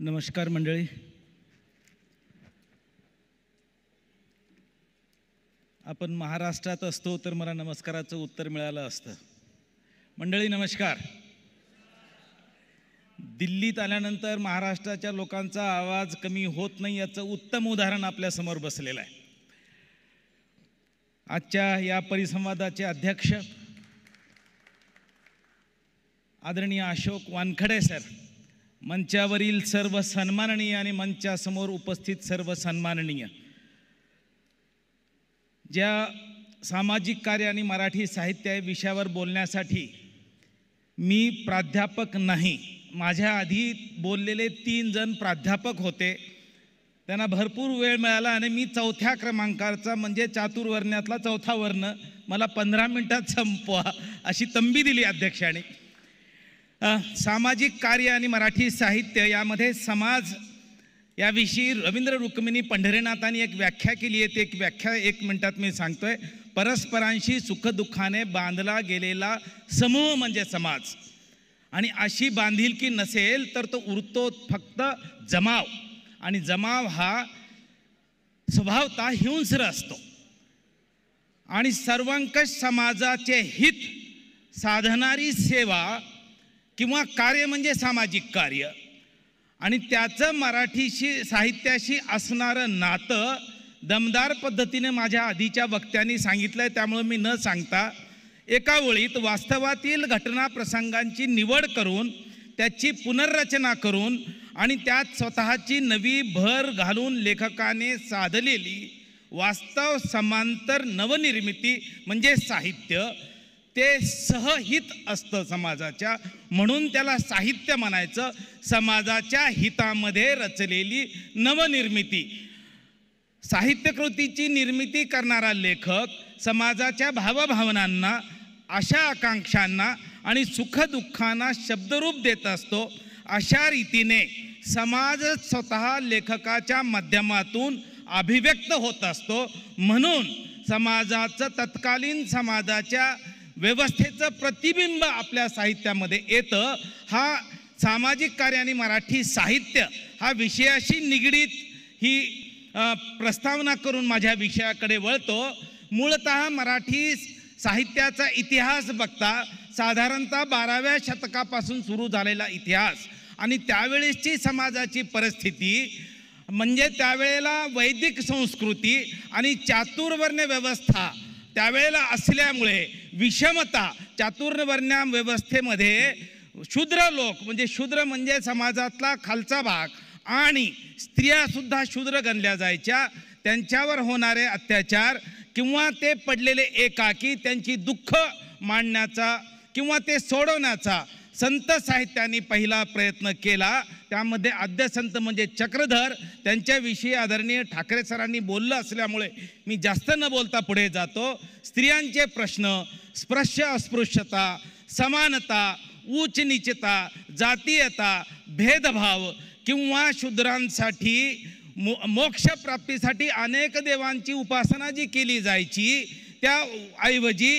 नमस्कार मंडळी. आपण महाराष्ट्रात असतो तर मला नमस्काराचं उत्तर मिळालं असतं. मंडळी नमस्कार. दिल्लीत आल्यानंतर महाराष्ट्राच्या लोकांचा आवाज कमी होत नाही याचं उत्तम उदाहरण आपल्यासमोर बसलेलं आहे. आजच्या या परिसंवादाचे अध्यक्ष आदरणीय अशोक वानखडे सर, मंचावरील सर्व सन्माननीय आणि मंचासमोर उपस्थित सर्व सन्माननीय, ज्या सामाजिक कार्य आणि मराठी साहित्य या विषयावर बोलण्यासाठी मी प्राध्यापक नाही, माझ्या आधी बोललेले 3 जण प्राध्यापक होते, त्यांना भरपूर वेळ मिळाला आणि मी 4थ्या क्रमांकाचा म्हणजे चातुर्वर्ण्यातला 4था वर्ण मला 15 मिनिटात संपवा अशी तंबी दिली अध्यक्षाने. सामाजिक कार्य आणि मराठी साहित्य यामध्ये समाज याविषयी रवींद्र रुक्मिणी पंढरीनाथांनी एक व्याख्या केली आहे. एक व्याख्या 1 मिनिटात मी सांगतोय. परस्परांशी सुखदुःखाने बांधला गेलेला समूह म्हणजे समाज, आणि अशी बांधिलकी नसेल तर तो उरतो फक्त जमाव, आणि जमाव हा स्वभावतः हिंस्र असतो. आणि सर्वंकष समाजाचे हित साधणारी सेवा किंवा कार्य म्हणजे सामाजिक कार्य, आणि त्याचं मराठीशी साहित्याशी असणारं नातं दमदार पद्धतीने माझ्या आधीच्या वक्त्यांनी सांगितलं आहे. त्यामुळे मी न सांगता एका ओळीत वास्तवातील घटना प्रसंगांची निवड करून त्याची पुनर्रचना करून आणि त्यात स्वतःची नवी भर घालून लेखकाने साधलेली वास्तव समांतर नवनिर्मिती म्हणजे साहित्य, ते सहहित असतं समाजाच्या, म्हणून त्याला साहित्य म्हणायचं. समाजाच्या हितामध्ये रचलेली नवनिर्मिती. साहित्यकृतीची निर्मिती करणारा लेखक समाजाच्या भावभावनांना, आशा आकांक्षांना आणि सुखदुःखांना शब्दरूप देत असतो. अशा रीतीने समाज स्वतः लेखकाच्या माध्यमातून अभिव्यक्त होत असतो. म्हणून समाजाचं, तत्कालीन समाजाच्या व्यवस्थेचं प्रतिबिंब आपल्या साहित्यामध्ये येतं. हा सामाजिक कार्य आणि मराठी साहित्य हा विषयाशी निगडीत ही प्रस्तावना करून माझ्या विषयाकडे वळतो. मूळतः मराठी साहित्याचा इतिहास बघता साधारणतः 12व्या शतकापासून सुरू झालेला इतिहास आणि त्यावेळेसची समाजाची परिस्थिती म्हणजे त्यावेळेला वैदिक संस्कृती आणि चातुर्वर्ण व्यवस्था त्यावेळेला असल्यामुळे विषमता, चातुर्वर्ण व्यवस्थेमध्ये शूद्र लोक म्हणजे शूद्र म्हणजे समाजातला खालचा भाग आणि स्त्रियासुद्धा शूद्र गणल्या जायच्या. त्यांच्यावर होणारे अत्याचार किंवा ते पडलेले एकाकी त्यांची दुःख मांडण्याचा किंवा ते सोडवण्याचा संत साहित्याने पहिला प्रयत्न केला. त्यामध्ये आद्यसंत म्हणजे चक्रधर, त्यांच्याविषयी आदरणीय ठाकरे सरांनी बोललं असल्यामुळे मी जास्त न बोलता पुढे जातो. स्त्रियांचे प्रश्न, स्पृश्य अस्पृश्यता, समानता, उच्च नीचता, जातीयता, भेदभाव किंवा शूद्रांसाठी मोक्षप्राप्तीसाठी अनेक देवांची उपासना जी केली जायची त्याऐवजी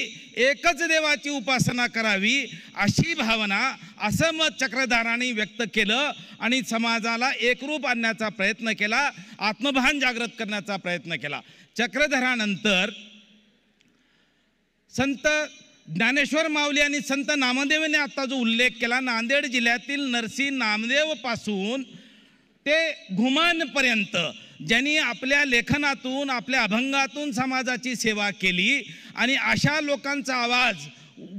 एकच देवाची उपासना करावी अशी भावना, असं मत चक्रधरांनी व्यक्त केलं आणि समाजाला एकरूप आणण्याचा प्रयत्न केला, आत्मभान जागृत करण्याचा प्रयत्न केला. चक्रधरानंतर संत ज्ञानेश्वर माऊली आणि संत नामदेवने आता जो उल्लेख केला, नांदेड जिल्ह्यातील नरसी नामदेव पासून ते घुमानपर्यंत ज्यांनी आपल्या लेखनातून, आपल्या अभंगातून समाजाची सेवा केली आणि अशा लोकांचा आवाज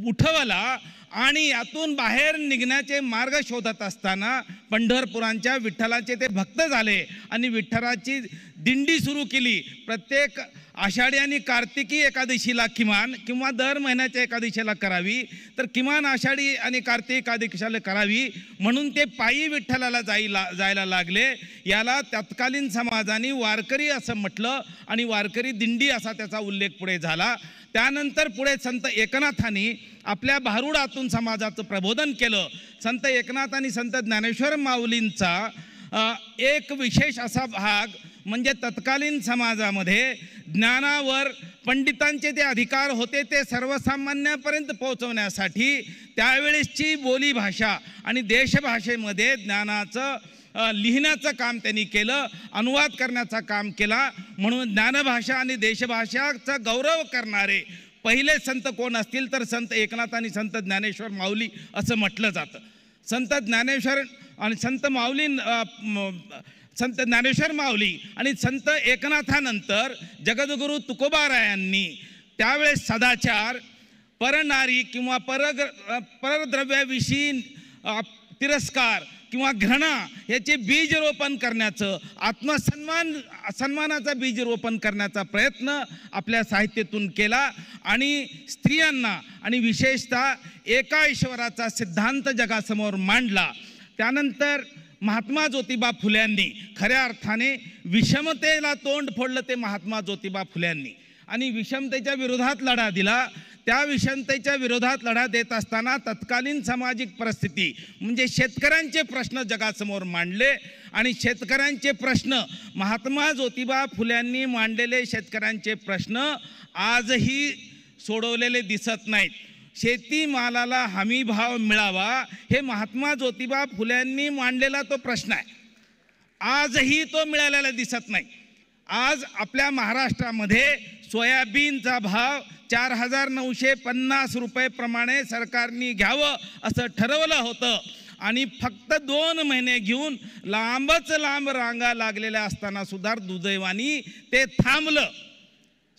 उठवला आणि यातून बाहेर निघण्याचे मार्ग शोधत असताना पंढरपुरांच्या विठ्ठलाचे ते भक्त झाले आणि विठ्ठलाची दिंडी सुरू केली. प्रत्येक आषाढी आणि कार्तिकी एकादशीला किमान किंवा दर महिन्याच्या एकादशीला करावी, तर किमान आषाढी आणि कार्तिक एकादशीला करावी म्हणून ते पायी विठ्ठलाला जायला लागले. याला तत्कालीन समाजाने वारकरी असं म्हटलं आणि वारकरी दिंडी असा त्याचा उल्लेख पुढे झाला. त्यानंतर पुढे संत एकनाथांनी आपल्या भारुडातून समाजाचं प्रबोधन केलं. संत एकनाथ आणि संत ज्ञानेश्वर माऊलींचा एक विशेष असा भाग म्हणजे तत्कालीन समाजामध्ये ज्ञानावर पंडितांचे ते अधिकार होते ते सर्वसामान्यांपर्यंत पोहोचवण्यासाठी त्यावेळेसची बोलीभाषा आणि देशभाषेमध्ये ज्ञानाचं लिहिण्याचं काम त्यांनी केलं, अनुवाद करण्याचं काम केला. म्हणून ज्ञानभाषा आणि देशभाषाचा गौरव करणारे पहिले संत कोण असतील तर संत एकनाथ आणि संत ज्ञानेश्वर माऊली असं म्हटलं जातं. संत ज्ञानेश्वर आणि संत ज्ञानेश्वर माऊली आणि संत एकनाथानंतर जगद्गुरू तुकोबारायांनी त्यावेळेस सदाचार, परनारी किंवा परद्रव्याविषयी तिरस्कार किंवा घृणा याचे बीजरोपण करण्याचं, सन्मानाचा बीजरोपण करण्याचा प्रयत्न आपल्या साहित्यातून केला आणि स्त्रियांना आणि विशेषतः एका ईश्वराचा सिद्धांत जगासमोर मांडला. त्यानंतर महात्मा ज्योतिबा फुल्यांनी खऱ्या अर्थाने विषमतेला तोंड फोडलं ते महात्मा ज्योतिबा फुल्यांनी आणि विषमतेच्या विरोधात लढा दिला. त्या विषमतेच्या विरोधात लढा देत असताना तत्कालीन सामाजिक परिस्थिती म्हणजे शेतकऱ्यांचे प्रश्न जगासमोर मांडले आणि शेतकऱ्यांचे प्रश्न महात्मा ज्योतिबा फुल्यांनी मांडलेले शेतकऱ्यांचे प्रश्न आजही सोडवलेले दिसत नाहीत. शेतीमालाला हमी भाव मिळावा हे महात्मा ज्योतिबा फुल्यांनी मांडलेला तो प्रश्न आहे. आजही तो मिळालेला दिसत नाही. आज आपल्या महाराष्ट्रामध्ये सोयाबीनचा भाव 4,950 रुपये सरकारने घ्यावं असं ठरवलं होतं आणि फक्त 2 महिने घेऊन लांबच लांब रांगा लागलेल्या असताना सुद्धा दुर्दैवाने ते थांबलं.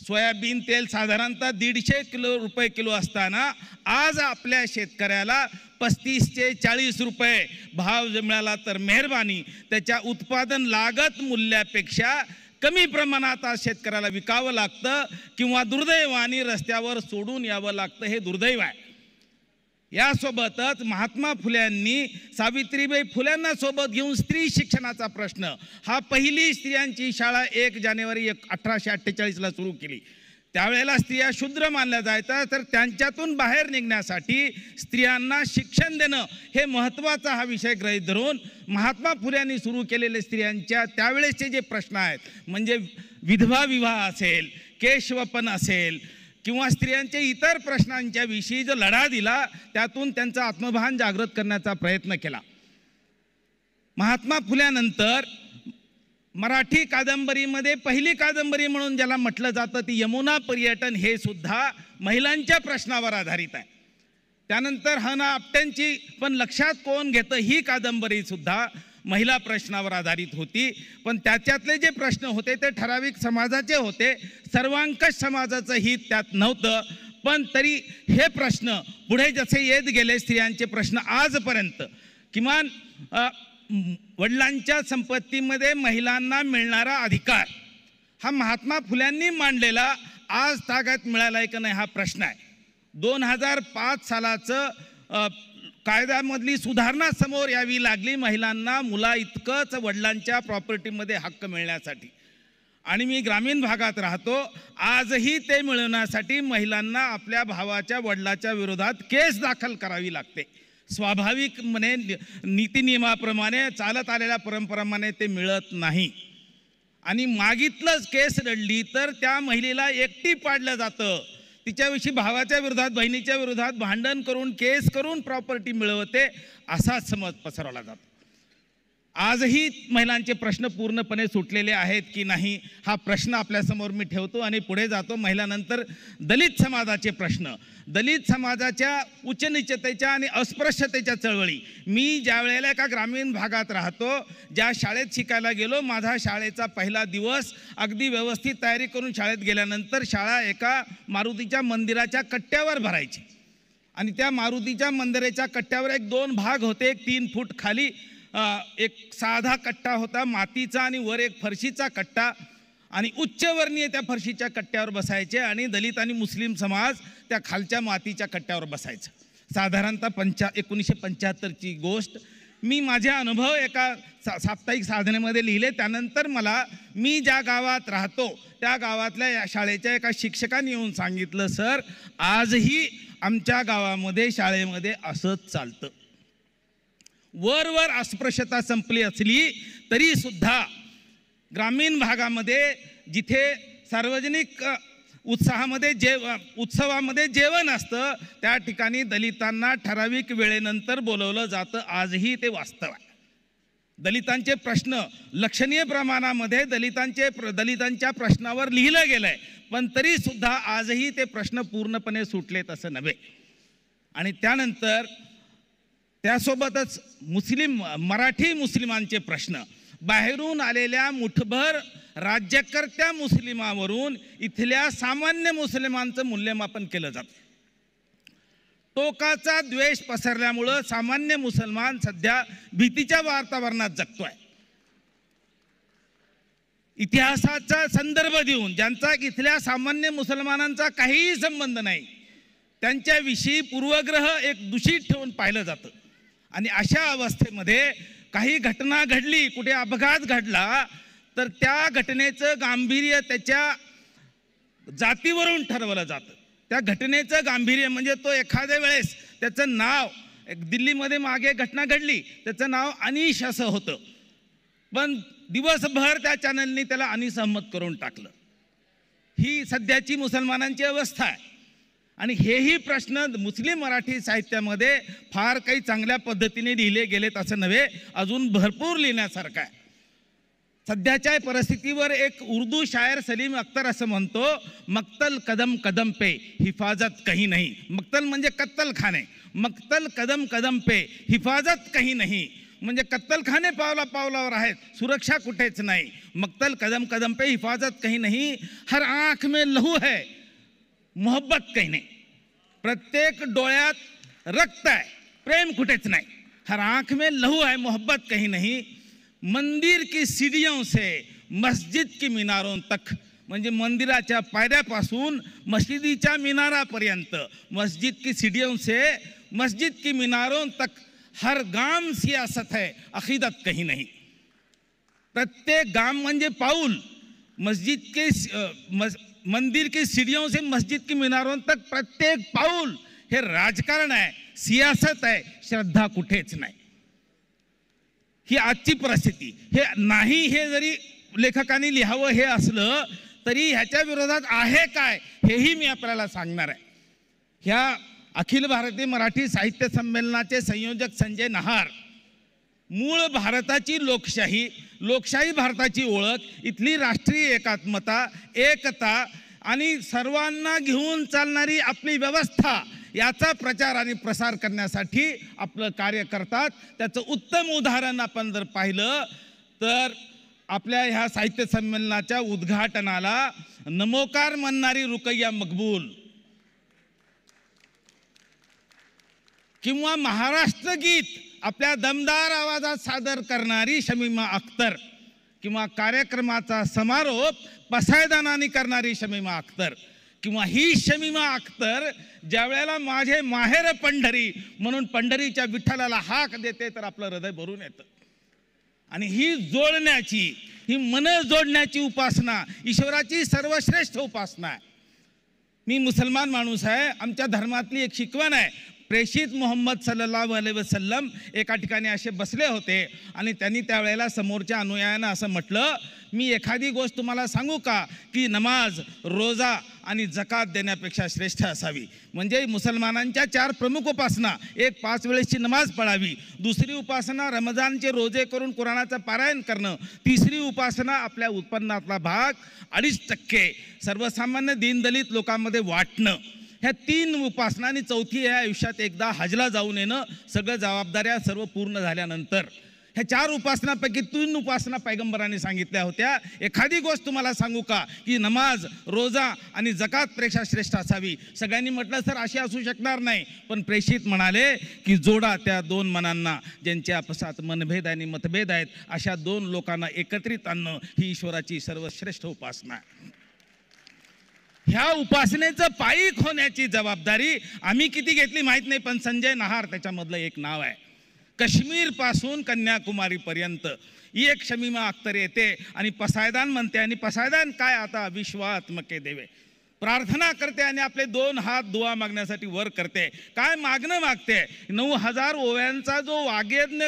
सोयाबीन तेल साधारणतः 150 रुपये किलो असताना आज आपल्या शेतकऱ्याला 35 ते 40 रुपये भाव मिळाला तर मेहरबानी. त्याच्या उत्पादन लागत मूल्यापेक्षा कमी प्रमाणात आज शेतकऱ्याला विकावं लागतं किंवा दुर्दैवाने रस्त्यावर सोडून यावं लागतं. हे दुर्दैव आहे. यासोबतच महात्मा फुल्यांनी सावित्रीबाई फुल्यांना सोबत घेऊन स्त्री शिक्षणाचा प्रश्न हा पहिली स्त्रियांची शाळा 1 जानेवारी 1848ला सुरू केली. त्यावेळेला स्त्रिया शूद्र मानल्या जायच्या, तर त्यांच्यातून बाहेर निघण्यासाठी स्त्रियांना शिक्षण देणं हे महत्त्वाचा हा विषय गृहीत धरून महात्मा फुल्यांनी सुरू केलेले स्त्रियांच्या त्यावेळेसचे जे प्रश्न आहेत म्हणजे विधवा विवाह असेल, केशवपन असेल किंवा स्त्रियांच्या इतर प्रश्नांच्या विषयी जो लढा दिला त्यातून त्यांचा आत्मभान जागृत करण्याचा प्रयत्न केला. महात्मा फुल्यानंतर मराठी कादंबरीमध्ये पहिली कादंबरी म्हणून ज्याला म्हटलं जातं ती यमुना पर्यटन हे सुद्धा महिलांच्या प्रश्नावर आधारित आहे. त्यानंतर हना आपट्यांची पण लक्षात कोण घेतं ही कादंबरी सुद्धा महिला प्रश्नावर आधारित होती. पण त्याच्यातले जे प्रश्न होते ते ठराविक समाजाचे होते, सर्वांकष समाजाचं हित त्यात नव्हतं. पण तरी हे प्रश्न पुढे जसे येत गेले स्त्रियांचे प्रश्न आजपर्यंत किमान वडिलांच्या संपत्तीमध्ये महिलांना मिळणारा अधिकार हा महात्मा फुल्यांनी मांडलेला आज तागात मिळाला आहे का नाही हा प्रश्न आहे. 2005 सालाचं कायद्यामधली सुधारणा समोर यावी लागली महिलांना मुला इतकंच वडिलांच्या प्रॉपर्टीमध्ये हक्क मिळण्यासाठी. आणि मी ग्रामीण भागात राहतो. आजही ते मिळवण्यासाठी महिलांना आपल्या भावाच्या वडिलाच्या विरोधात केस दाखल करावी लागते. स्वाभाविकपणे नीतिनियमाप्रमाणे चालत आलेल्या परंपराप्रमाणे ते मिळत नाही. आणि मागितलंच केस लढली तर त्या महिलेला एकटी पाडलं जातं. तिच्याविषयी भावाच्या विरोधात बहिणीच्या विरोधात भांडण करून केस करून प्रॉपर्टी मिळवते असा समज पसरवला जातो. आजही महिलांचे प्रश्न पूर्णपणे सुटलेले आहेत की नाही हा प्रश्न आपल्यासमोर मी ठेवतो आणि पुढे जातो. महिलांनंतर दलित समाजाचे प्रश्न, दलित समाजाच्या उच्चनीचतेच्या आणि अस्पृश्यतेच्या चळवळी. मी ज्या वेळेला एका ग्रामीण भागात राहतो, ज्या शाळेत शिकायला गेलो, माझा शाळेचा पहिला दिवस अगदी व्यवस्थित तयारी करून शाळेत गेल्यानंतर शाळा एका मारुतीच्या मंदिराच्या कट्ट्यावर भरायची आणि त्या मारुतीच्या मंदिराच्या कट्ट्यावर 2 भाग होते. 3 फूट खाली एक साधा कट्टा होता मातीचा आणि वर एक फरशीचा कट्टा आणि उच्चवर्णीय त्या फरशीच्या कट्ट्यावर बसायचे आणि दलित आणि मुस्लिम समाज त्या खालच्या मातीच्या कट्ट्यावर बसायचं. साधारणतः 1975ची गोष्ट. मी माझे अनुभव एका साप्ताहिक साधनेमध्ये लिहिले. त्यानंतर मी ज्या गावात राहतो त्या गावातल्या या शाळेच्या एका शिक्षकाने येऊन सांगितलं, सर आजही आमच्या गावामध्ये शाळेमध्ये असंच चालतं. वर अस्पृश्यता संपली असली तरी सुद्धा ग्रामीण भागामध्ये जिथे सार्वजनिक उत्सवामध्ये जेवण असतं त्या ठिकाणी दलितांना ठराविक वेळेनंतर बोलवलं जातं. आजही ते वास्तव आहे. दलितांचे प्रश्न लक्षणीय प्रमाणामध्ये दलितांच्या प्रश्नावर लिहिलं गेलं आहे, पण तरीसुद्धा आजही ते प्रश्न पूर्णपणे सुटलेत असं नव्हे. आणि त्यानंतर त्यासोबतच मराठी मुस्लिमांचे प्रश्न, बाहेरून आलेल्या मुठभर राज्यकर्त्या मुस्लिमावरून इथल्या सामान्य मुस्लिमांचं मूल्यमापन केलं जातं. टोकाचा द्वेष पसरल्यामुळं सामान्य मुसलमान सध्या भीतीच्या वातावरणात जगतोय. इतिहासाचा संदर्भ देऊन ज्यांचा इथल्या सामान्य मुसलमानांचा काहीही संबंध नाही, त्यांच्याविषयी पूर्वग्रह एक दूषित ठेवून पाहिलं जातं. आणि अशा अवस्थेमध्ये काही घटना घडली, कुठे अपघात घडला, तर त्या घटनेचं गांभीर्य त्याच्या जातीवरून ठरवलं जातं. त्या घटनेचं गांभीर्य म्हणजे तो एखाद्या वेळेस त्याचं नाव, दिल्लीमध्ये मागे घटना घडली, त्याचं नाव अनीश असं होतं, पण दिवसभर त्या चॅनलनी त्याला अनीस अहमद करून टाकलं. ही सध्याची मुसलमानांची अवस्था आहे. आणि हेही प्रश्न मुस्लिम मराठी साहित्यामध्ये फार काही चांगल्या पद्धतीने लिहिले गेलेत असं नव्हे, अजून भरपूर लिहिण्यासारखं आहे. सध्याच्या परिस्थितीवर एक उर्दू शायर सलीम अख्तर असं म्हणतो, मक्तल कदम कदम पे हिफाजत कहीं नहीं. मक्तल म्हणजे कत्तलखाने, मक्तल कदम कदम पे हिफाजत कहीं नहीं, म्हणजे कत्तलखाने पावला पावलावर आहेत, सुरक्षा कुठेच नाही. मक्तल कदम कदम पे हिफाजत कहीं नहीं, हर आँख में लहू है मोहब्बत कहीं नहीं. प्रत्येक डोळ्यात रक्त आहे, प्रेम कुठेच नाही. हर आँख में लहू है मोहब्बत कहीं नहीं. मंदिर की सीढ़ियों से मस्जिद की मीनारों तक, म्हणजे मंदिराच्या पायऱ्यापासून मस्जिदीच्या मिनारापर्यंत, मस्जिद की सीढ़ियों से मस्जिद की मीनारों तक हर गाम सियासत है अकीदत कहीं नहीं. प्रत्येक गाम म्हणजे पाऊल, मंदिर की सीढ़ियों से मस्जिद की मीनारों तक प्रत्येक पाऊल हे राजकारण आहे, सियासत आहे, श्रद्धा कुठेच नाही. ही आजची परिस्थिती. हे नाही, हे जरी लेखकांनी लिहावं हे असलं तरी ह्याच्या विरोधात आहे काय हेही मी आपल्याला सांगणार आहे. ह्या अखिल भारतीय मराठी साहित्य संमेलनाचे संयोजक संजय नहार, मूळ भारताची लोकशाही, लोकशाही भारताची ओळख, इथली राष्ट्रीय एकात्मता, एकता आणि सर्वांना घेऊन चालणारी आपली व्यवस्था याचा प्रचार आणि प्रसार करण्यासाठी आपलं कार्य करतात. त्याचं उत्तम उदाहरण आपण जर पाहिलं तर आपल्या ह्या साहित्य संमेलनाच्या उद्घाटनाला नमोकार म्हणणारी रुकैया मकबूल, किंवा महाराष्ट्र गीत आपल्या दमदार आवाजात सादर करणारी शमीमा अख्तर, किंवा कार्यक्रमाचा समारोप पसायदानाने करणारी शमीमा अख्तर, किंवा ही शमीमा अख्तर ज्या वेळेला माझे माहेर पंढरी म्हणून पंढरीच्या विठ्ठलाला हाक देते तर आपलं हृदय भरून येतं. आणि ही जोडण्याची, ही मन जोडण्याची उपासना ईश्वराची सर्वश्रेष्ठ उपासना आहे. मी मुसलमान माणूस आहे, आमच्या धर्मातली एक शिकवण आहे. प्रेषित मोहम्मद सल्लल्लाहु अलैहि वसल्लम एका ठिकाणी असे बसले होते आणि त्यांनी त्यावेळेला समोरच्या अनुयायांना असं म्हटलं, मी एखादी गोष्ट तुम्हाला सांगू का की नमाज, रोजा आणि जकात देण्यापेक्षा श्रेष्ठ असावी. म्हणजे मुसलमानांच्या 4 प्रमुख उपासना, एक 5 वेळेसची नमाज पढावी, दुसरी उपासना रमजानचे रोजे करून कुराणाचं पारायण करणं, तिसरी उपासना आपल्या उत्पन्नातला भाग 2.5% सर्वसामान्य दीनदलित लोकांमध्ये वाटणं. ह्या 3 उपासना, आणि चौथी आहे आयुष्यात एकदा हजला जाऊन येणं, सगळं जबाबदाऱ्या सर्व पूर्ण झाल्यानंतर. ह्या 4 उपासनापैकी 3 उपासना पैगंबरांनी सांगितल्या होत्या. एखादी गोष्ट तुम्हाला सांगू का की नमाज, रोजा आणि जकातपेक्षा श्रेष्ठ असावी. सगळ्यांनी म्हटलं सर अशी असू शकणार नाही, पण प्रेषित म्हणाले की जोडा त्या 2 मनांना ज्यांच्या आपसात मनभेद आणि मतभेद आहेत, अशा 2 लोकांना एकत्रित आणणं ही ईश्वराची सर्वश्रेष्ठ उपासना आहे. ह्या उपासनेचं पायीक होण्याची जबाबदारी आम्ही किती घेतली माहीत नाही, पण संजय नहार त्याच्यामधलं एक नाव आहे. काश्मीरपासून कन्याकुमारीपर्यंत एक शमीमा अख्तर येते आणि पसायदान म्हणते. आणि पसायदान काय, आता विश्वात्मके देवे, प्रार्थना करते आणि आपले 2 हात दुआ मागण्यासाठी वर करते. काय मागणं मागते? 9000 ओव्यांचा जो वाग्यज्ञ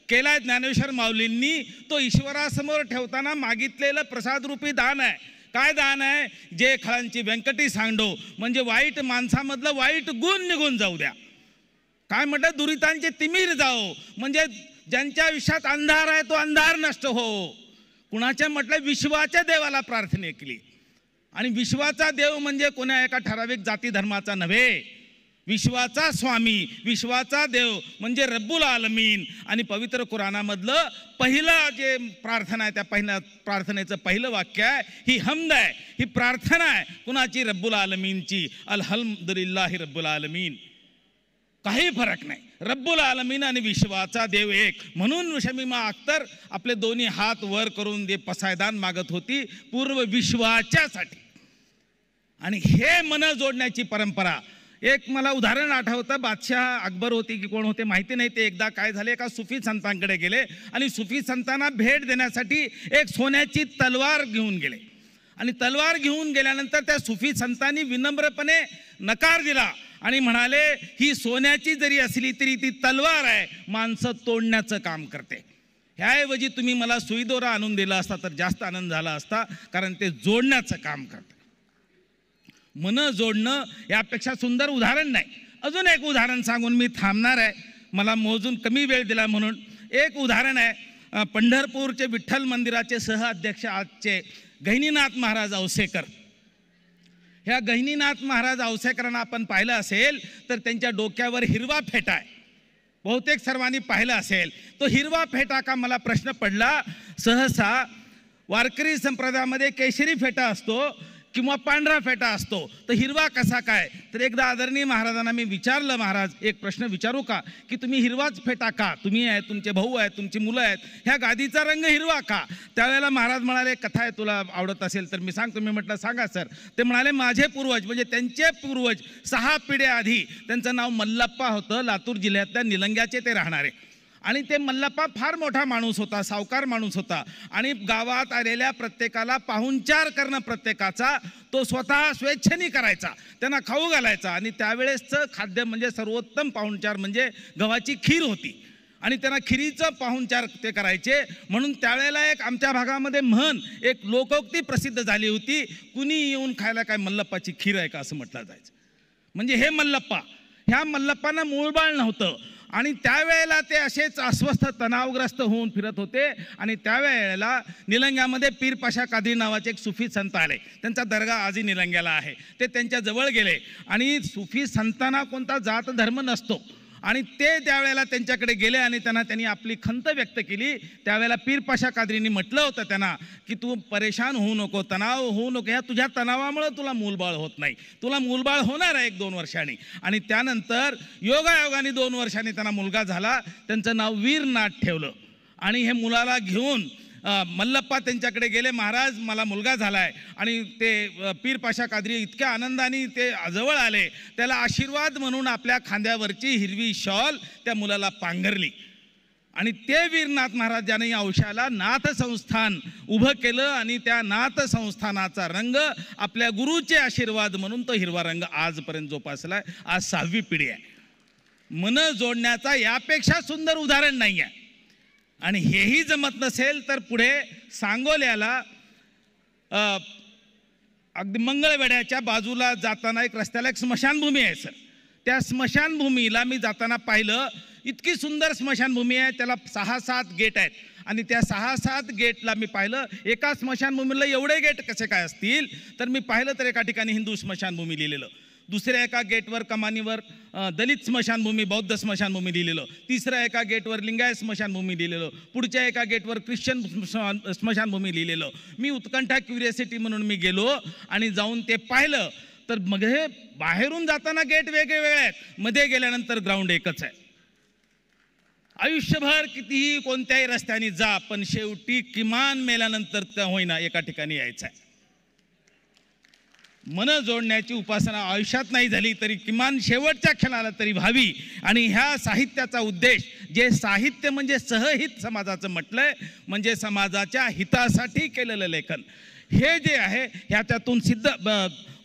केलाय ज्ञानेश्वर माऊलींनी, तो ईश्वरासमोर ठेवताना मागितलेलं प्रसादरूपी दान आहे. काय दान आहे? जे खळांची व्यंकटी सांडो, म्हणजे वाईट माणसामधलं वाईट गुण निघून जाऊ द्या. काय म्हटलं? दुरितांचे तिमीर जाओ, म्हणजे ज्यांच्या आयुष्यात अंधार आहे तो अंधार नष्ट हो. कुणाच्या म्हटलं विश्वाच्या देवाला प्रार्थना केली. आणि विश्वाचा देव म्हणजे कोणा एका ठराविक जाती धर्माचा नव्हे, विश्वाचा स्वामी, विश्वाचा देव म्हणजे रब्बुल आलमीन. आणि पवित्र कुराणामधलं पहिलं जे प्रार्थना आहे त्या पहिल्या प्रार्थनेचं पहिलं वाक्य आहे, ही हमद आहे, ही प्रार्थना आहे कुणाची? रब्बुल आलमीनची. अल्हम्दुलिल्लाहि रब्बुल आलमीन. काही फरक नाही, रब्बुल आलमीन आणि विश्वाचा देव एक. म्हणून शमीमा अख्तर आपले दोन्ही हात वर करून ते पसायदान मागत होती पूर्व विश्वाच्यासाठी. आणि हे मन जोडण्याची परंपरा. एक मला उदाहरण आठवतं, बादशाह अकबर होते की कोण होते माहिती नाही, ते एकदा काय झाले एका सुफी संतांकडे गेले आणि सुफी संतांना भेट देण्यासाठी एक सोन्याची तलवार घेऊन गेले. आणि तलवार घेऊन गेल्यानंतर त्या सुफी संतांनी विनम्रपणे नकार दिला आणि म्हणाले, ही सोन्याची जरी असली तरी ती तलवार आहे, माणसं तोडण्याचं काम करते. ह्याऐवजी तुम्ही मला सुईदोरा आणून दिला असता तर जास्त आनंद झाला असता, कारण ते जोडण्याचं काम करते. मन जोडणं यापेक्षा सुंदर उदाहरण नाही. अजून एक उदाहरण सांगून मी थांबणार आहे, मला मोजून कमी वेळ दिला म्हणून. एक उदाहरण आहे, पंढरपूरचे विठ्ठल मंदिराचे सहअध्यक्ष आजचे गहिनीनाथ महाराज औसेकर. ह्या गहिनीनाथ महाराज औसेकरांना आपण पाहिलं असेल तर त्यांच्या डोक्यावर हिरवा फेटा आहे. बहुतेक सर्वांनी पाहिलं असेल. तो हिरवा फेटा का, मला प्रश्न पडला. सहसा वारकरी संप्रदायामध्ये केशरी फेटा असतो किंवा पांढरा फेटा असतो, तर हिरवा कसा काय? तर एकदा आदरणीय महाराजांना मी विचारलं, महाराज एक प्रश्न विचारू का, की तुम्ही हिरवाच फेटा का? तुम्ही आहे, तुमचे भाऊ आहेत, तुमची मुलं आहेत, ह्या गादीचा रंग हिरवा का? त्यावेळेला महाराज म्हणाले, कथा आहे, तुला आवडत असेल तर मी सांगतो. मी म्हटलं सांगा सर. ते म्हणाले, माझे पूर्वज म्हणजे त्यांचे पूर्वज 6 पिढ्या आधी, त्यांचं नाव मल्लप्पा होतं, लातूर जिल्ह्यातल्या निलंग्याचे ते राहणारे. आणि ते मल्लप्पा फार मोठा माणूस होता, सावकार माणूस होता. आणि गावात आलेल्या प्रत्येकाला पाहुणचार करणं प्रत्येकाचा तो स्वतः स्वेच्छेने करायचा, त्यांना खाऊ घालायचा. आणि त्यावेळेसचं खाद्य म्हणजे सर्वोत्तम पाहुणचार म्हणजे गव्हाची खीर होती. आणि त्यांना खिरीचं पाहुणचार ते करायचे. म्हणून त्यावेळेला एक आमच्या भागामध्ये म्हण, एक लोकोक्ती प्रसिद्ध झाली होती, कुणी येऊन खायला काय मल्लप्पाची खीर आहे का असं म्हटलं जायचं. म्हणजे हे मल्लप्पा, ह्या मल्लप्पांना मूळबाळ नव्हतं. आणि त्यावेळेला ते असेच अस्वस्थ तणावग्रस्त होऊन फिरत होते. आणि त्यावेळेला निलंग्यामध्ये पीर पाशा कादरी नावाचे एक सुफी संत आले. त्यांचा दर्गा आजही निलंग्याला आहे. ते त्यांच्या जवळ गेले आणि सुफी संतांना कोणता जात धर्म नसतो. आणि ते त्यावेळेला त्यांच्याकडे गेले आणि त्यांनी आपली खंत व्यक्त केली. त्यावेळेला पीर पाशा कादरींनी म्हटलं होतं त्यांना की तू परेशान होऊ नको, तणाव होऊ नको, या तुझ्या तणावामुळे तुला मूलबाळ होत नाही, तुला मूलबाळ होणार आहे 1-2 वर्षांनी. आणि त्यानंतर योगायोगाने 2 वर्षांनी त्यांना मुलगा झाला. त्यांचं नाव वीरनाथ ठेवलं. आणि हे मुलाला घेऊन मल्लप्पा त्यांच्याकडे गेले, महाराज मला मुलगा झाला आहे. आणि ते पीर पाशा कादरी इतक्या आनंदाने ते जवळ आले. त्याला आशीर्वाद म्हणून आपल्या खांद्यावरची हिरवी शॉल त्या मुलाला पांघरली. आणि ते वीरनाथ महाराजांनी औशाला नाथ संस्थान उभं केलं. आणि त्या नाथ संस्थानाचा रंग आपल्या गुरुचे आशीर्वाद म्हणून तो हिरवा रंग आजपर्यंत जोपासला आहे. आज 6वी पिढी आहे. मन जोडण्याचा यापेक्षा सुंदर उदाहरण नाही आहे. आणि हेही जमत नसेल तर पुढे सांगोल्याला अगदी मंगळवेढ्याच्या बाजूला जाताना एक रस्त्याला एक स्मशानभूमी आहे सर. त्या स्मशानभूमीला मी जाताना पाहिलं, इतकी सुंदर स्मशानभूमी आहे. त्याला 6-7 गेट आहेत. आणि त्या 6-7 गेटला मी पाहिलं. एका स्मशानभूमीला एवढे गेट कसे काय असतील तर मी पाहिलं तर एका ठिकाणी हिंदू स्मशानभूमी लिहिलेलं, दुसऱ्या एका गेटवर कमानीवर दलित स्मशानभूमी, बौद्ध स्मशानभूमी लिहिलेलं, तिसऱ्या एका गेटवर लिंगायत स्मशानभूमी लिहिलेलं, पुढच्या एका गेटवर ख्रिश्चन स्मशानभूमी लिहिलेलं. मी उत्कंठा क्युरियोसिटी म्हणून मी गेलो आणि जाऊन ते पाहिलं. तर मग हे बाहेरून जाताना गेट वेगळे आहेत, मध्ये गेल्यानंतर ग्राउंड एकच आहे. आयुष्यभर कितीही कोणत्याही रस्त्याने जा, पण शेवटी किमान मेल्यानंतर का होईना एका ठिकाणी यायचं आहे. मन जोडण्याची उपासना आयुष्यात नाही झाली तरी किमान शेवटच्या क्षणाला तरी व्हावी. आणि ह्या साहित्याचा उद्देश, जे साहित्य म्हणजे सहहित समाजाचं म्हटलंय, म्हणजे समाजाच्या हितासाठी केलेलं लेखन, हे जे आहे ह्याच्यातून सिद्ध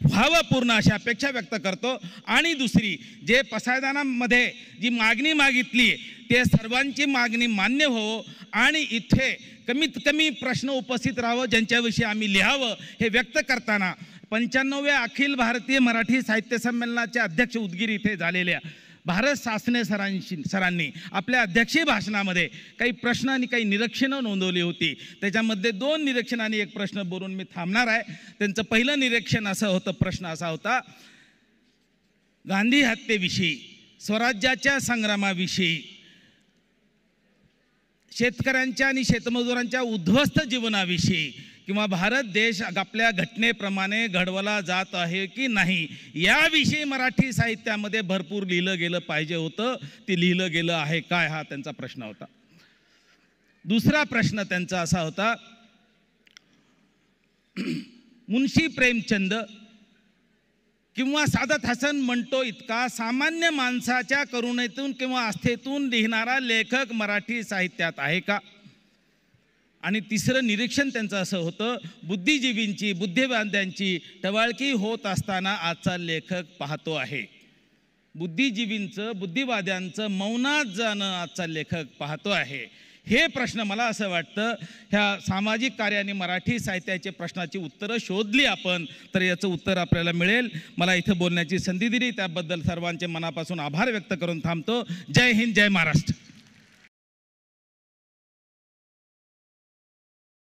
व्हावं पूर्ण अशी अपेक्षा व्यक्त करतो. आणि दुसरी, जे पसायदानामध्ये जी मागणी मागितली ते सर्वांची मागणी मान्य हो. आणि इथे कमीत कमी प्रश्न उपस्थित राहावं ज्यांच्याविषयी आम्ही लिहावं, हे व्यक्त करताना 95व्या अखिल भारतीय मराठी साहित्य संमेलनाचे अध्यक्ष उदगीर इथे झालेल्या भारत सासने सरांनी आपल्या अध्यक्षीय भाषणामध्ये काही प्रश्न आणि काही निरीक्षणं नोंदवली होती. त्याच्यामध्ये 2 निरीक्षण आणि 1 प्रश्न बोलून मी थांबणार आहे. त्यांचं पहिलं निरीक्षण असं होतं, प्रश्न असा होता, गांधी हत्येविषयी, स्वराज्याच्या संग्रामाविषयी, शेतकऱ्यांच्या आणि शेतमजुरांच्या उद्ध्वस्त जीवनाविषयी किंवा भारत देश आपल्या घटनेप्रमाणे घडवला जात आहे की नाही याविषयी मराठी साहित्यामध्ये भरपूर लिहिलं गेलं पाहिजे होतं. ते लिहिलं गेलं आहे काय, हा त्यांचा प्रश्न होता. दुसरा प्रश्न त्यांचा असा होता, मुन्शी प्रेमचंद किंवा सादत हसन मंटो इतका सामान्य माणसाच्या करुणेतून किंवा आस्थेतून लिहिणारा लेखक मराठी साहित्यात आहे का? आणि तिसरं निरीक्षण त्यांचं असं होतं, बुद्धिजीवींची बुद्धिवाद्यांची टवाळकी होत असताना आजचा लेखक पाहतो आहे. बुद्धिजीवींचं बुद्धिवाद्यांचं मौनात जाणं आजचा लेखक पाहतो आहे. हे प्रश्न मला असं वाटतं ह्या सामाजिक कार्याने मराठी साहित्याचे प्रश्नाची उत्तरं शोधली आपण तर याचं उत्तर आपल्याला मिळेल. मला इथं बोलण्याची संधी दिली त्याबद्दल सर्वांचे मनापासून आभार व्यक्त करून थांबतो. जय हिंद, जय महाराष्ट्र.